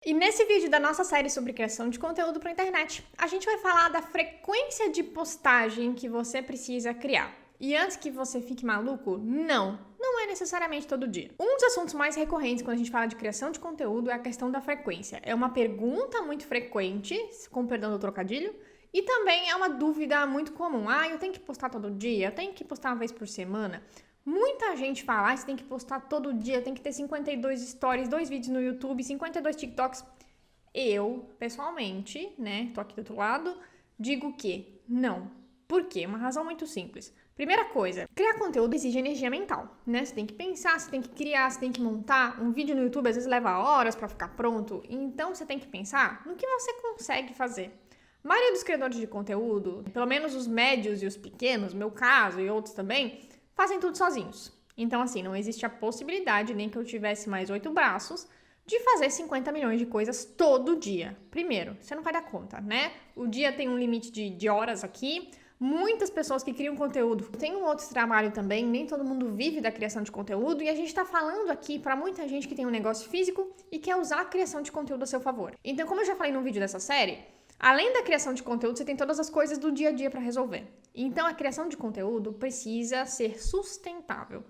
E nesse vídeo da nossa série sobre criação de conteúdo para a internet, a gente vai falar da frequência de postagem que você precisa criar. E antes que você fique maluco, não é necessariamente todo dia. Um dos assuntos mais recorrentes quando a gente fala de criação de conteúdo é a questão da frequência. É uma pergunta muito frequente, com perdão do trocadilho, e também é uma dúvida muito comum. Eu tenho que postar todo dia? Eu tenho que postar uma vez por semana? Muita gente fala, você tem que postar todo dia, tem que ter 52 stories, 2 vídeos no YouTube, 52 TikToks. Eu, pessoalmente, tô aqui do outro lado, digo que não. Por quê? Uma razão muito simples. Primeira coisa, criar conteúdo exige energia mental, Você tem que pensar, você tem que criar, você tem que montar. Um vídeo no YouTube às vezes leva horas para ficar pronto, então você tem que pensar no que você consegue fazer. A maioria dos criadores de conteúdo, pelo menos os médios e os pequenos, meu caso e outros também, fazem tudo sozinhos. Então, não existe a possibilidade, nem que eu tivesse mais 8 braços, de fazer 50 milhões de coisas todo dia. Primeiro, você não vai dar conta, O dia tem um limite de horas aqui. Muitas pessoas que criam conteúdo têm um outro trabalho também, nem todo mundo vive da criação de conteúdo, e a gente está falando aqui para muita gente que tem um negócio físico e quer usar a criação de conteúdo a seu favor. Então, como eu já falei no vídeo dessa série, além da criação de conteúdo, você tem todas as coisas do dia a dia para resolver. Então, a criação de conteúdo precisa ser sustentável.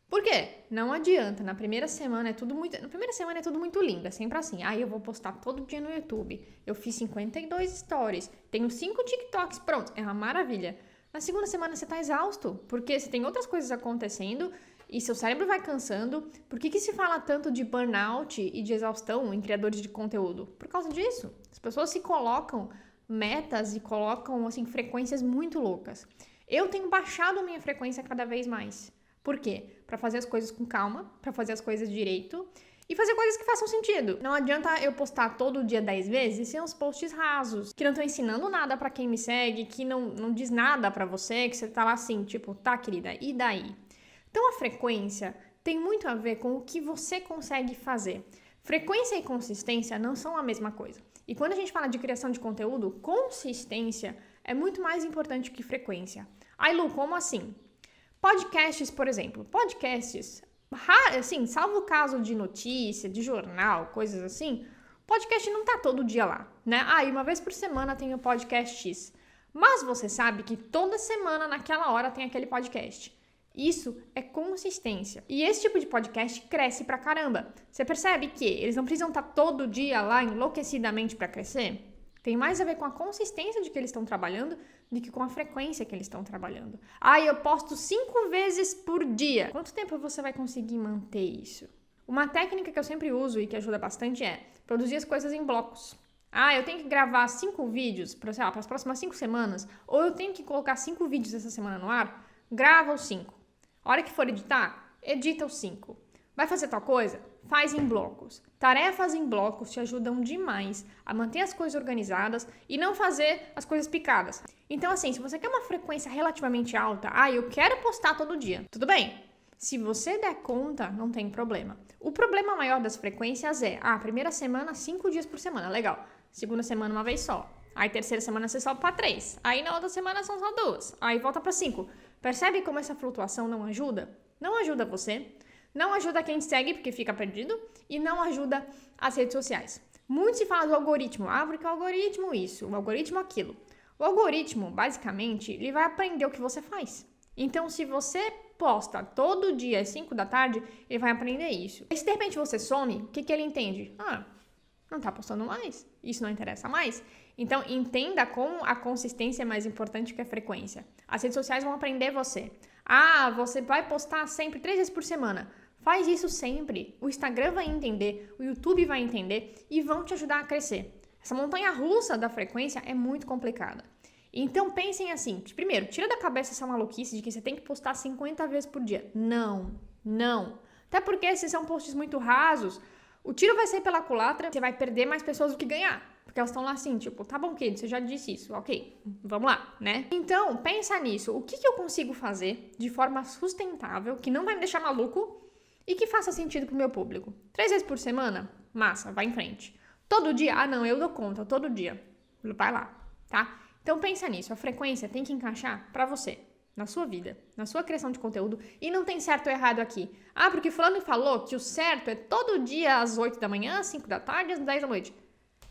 Por quê? Não adianta. Na primeira semana é tudo muito lindo. É sempre assim. Eu vou postar todo dia no YouTube. Eu fiz 52 stories. Tenho 5 TikToks. Pronto. É uma maravilha. Na segunda semana você tá exausto. Porque você tem outras coisas acontecendo e seu cérebro vai cansando. Por que se fala tanto de burnout e de exaustão em criadores de conteúdo? Por causa disso. As pessoas se colocam metas e colocam, frequências muito loucas. Eu tenho baixado a minha frequência cada vez mais. Por quê? Para fazer as coisas com calma, para fazer as coisas direito e fazer coisas que façam sentido. Não adianta eu postar todo dia 10 vezes e ser uns posts rasos, que não estão ensinando nada para quem me segue, que não diz nada para você, que você tá lá assim, tipo, tá, querida, e daí? Então, a frequência tem muito a ver com o que você consegue fazer. Frequência e consistência não são a mesma coisa. E quando a gente fala de criação de conteúdo, consistência é muito mais importante que frequência. Lu, como assim? Podcasts, por exemplo. Podcasts, salvo o caso de notícia, de jornal, coisas assim, podcast não tá todo dia lá, E uma vez por semana tem o podcast X. Mas você sabe que toda semana, naquela hora, tem aquele podcast. Isso é consistência. E esse tipo de podcast cresce pra caramba. Você percebe que eles não precisam estar todo dia lá enlouquecidamente para crescer? Tem mais a ver com a consistência de que eles estão trabalhando do que com a frequência que eles estão trabalhando. Eu posto 5 vezes por dia. Quanto tempo você vai conseguir manter isso? Uma técnica que eu sempre uso e que ajuda bastante é produzir as coisas em blocos. Eu tenho que gravar 5 vídeos para as próximas 5 semanas, ou eu tenho que colocar 5 vídeos essa semana no ar, grava os 5. A hora que for editar, edita os 5. Vai fazer tal coisa? Faz em blocos. Tarefas em blocos te ajudam demais a manter as coisas organizadas e não fazer as coisas picadas. Então, se você quer uma frequência relativamente alta, eu quero postar todo dia. Tudo bem. Se você der conta, não tem problema. O problema maior das frequências é, primeira semana, 5 dias por semana, legal. Segunda semana, uma vez só. Aí, terceira semana, você sobe para 3. Aí, na outra semana, são só 2. Aí, volta para 5. Percebe como essa flutuação não ajuda? Não ajuda você. Não ajuda quem segue, porque fica perdido, e não ajuda as redes sociais. Muito se fala do algoritmo. Porque o algoritmo isso, o algoritmo aquilo. O algoritmo, basicamente, ele vai aprender o que você faz. Então, se você posta todo dia às 5 da tarde, ele vai aprender isso. E se de repente você some, o que ele entende? Não tá postando mais, isso não interessa mais. Então, entenda como a consistência é mais importante que a frequência. As redes sociais vão aprender você. Você vai postar sempre 3 vezes por semana. Faz isso sempre. O Instagram vai entender, o YouTube vai entender e vão te ajudar a crescer. Essa montanha-russa da frequência é muito complicada. Então, pensem assim. Primeiro, tira da cabeça essa maluquice de que você tem que postar 50 vezes por dia. Não. Até porque esses são posts muito rasos. O tiro vai sair pela culatra, você vai perder mais pessoas do que ganhar. Porque elas estão lá assim, tipo, tá bom, querido, você já disse isso, ok, vamos lá, Então, pensa nisso. O que eu consigo fazer de forma sustentável, que não vai me deixar maluco e que faça sentido pro meu público? 3 vezes por semana? Massa, vai em frente. Todo dia? Não, eu dou conta, todo dia. Vai lá, tá? Então, pensa nisso. A frequência tem que encaixar pra você. na sua vida, na sua criação de conteúdo, e não tem certo ou errado aqui. Ah, porque fulano falou que o certo é todo dia às 8 da manhã, às 5 da tarde, às 10 da noite.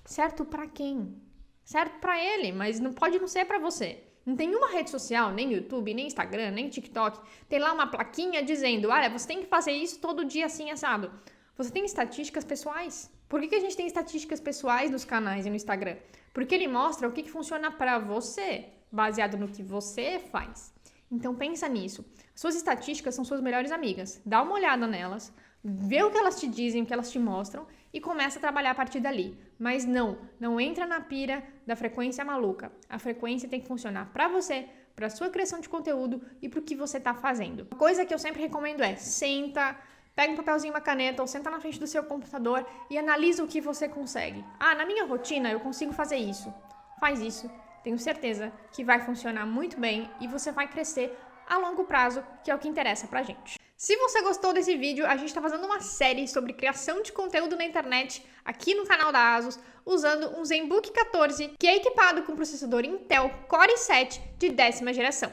Certo pra quem? Certo pra ele, mas não pode não ser pra você. Não tem nenhuma rede social, nem YouTube, nem Instagram, nem TikTok, tem lá uma plaquinha dizendo, olha, você tem que fazer isso todo dia assim, assado. Você tem estatísticas pessoais. Por que a gente tem estatísticas pessoais nos canais e no Instagram? Porque ele mostra o que funciona pra você, baseado no que você faz. Então pensa nisso. Suas estatísticas são suas melhores amigas. Dá uma olhada nelas, vê o que elas te dizem, o que elas te mostram e começa a trabalhar a partir dali. Mas não entra na pira da frequência maluca. A frequência tem que funcionar para você, para sua criação de conteúdo e para o que você está fazendo. Uma coisa que eu sempre recomendo é senta, pega um papelzinho e uma caneta ou senta na frente do seu computador e analisa o que você consegue. Ah, na minha rotina eu consigo fazer isso. Faz isso. Tenho certeza que vai funcionar muito bem e você vai crescer a longo prazo, que é o que interessa pra gente. Se você gostou desse vídeo, a gente está fazendo uma série sobre criação de conteúdo na internet aqui no canal da ASUS, usando um ZenBook 14, que é equipado com processador Intel Core i7 de 10ª geração.